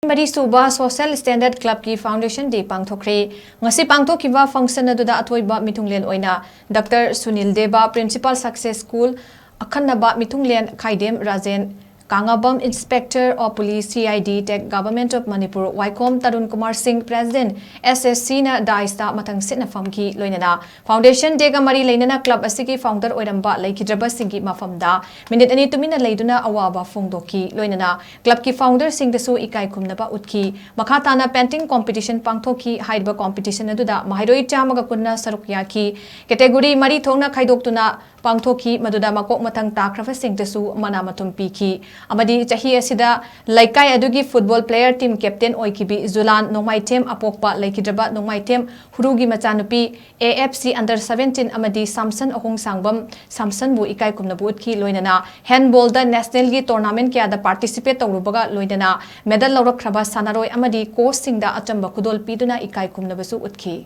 54th Suba Social Standard Club ki Foundation Day Pangthokkhre ngasi pangthokkiba function aduda athoiba mithunglen oina Dr. Sunil Deba Principal Success School akhanaba mithunglen Khaidem Rajen Kangabam Inspector of Police CID Tech Government of Manipur Waikom Tarun Kumar Singh President SSC na daista matang sitna famki loinana Foundation Day ga mari leinana club asigi founder oiramba laikhidraba singi mafamda minute ani tumina leiduna awaba fongdoki loinana club ki founder sing dasu ikai khumnaba utki makhatana painting competition pangthokki haidba competition aduda mahairoi chamaga kunna saruk yaki category mari thongna khaidoktuna pangthokki maduda makok matang takrava sing dasu mana matum piki amadi chahi asida laikai adugi football player team captain oikibi Zulan Nongmaitem apokpa laikhidraba Nongmaitem hurugi machanupi AFC under 17 amadi Samson Ahong Sangbam Samson bu ikai kumnabut ki loinana handball da national gi tournament kya da participate tawrubaga loinana medal lawrakraba sanaroi amadi coach singda achamba kudol piduna ikai kumnabasu utki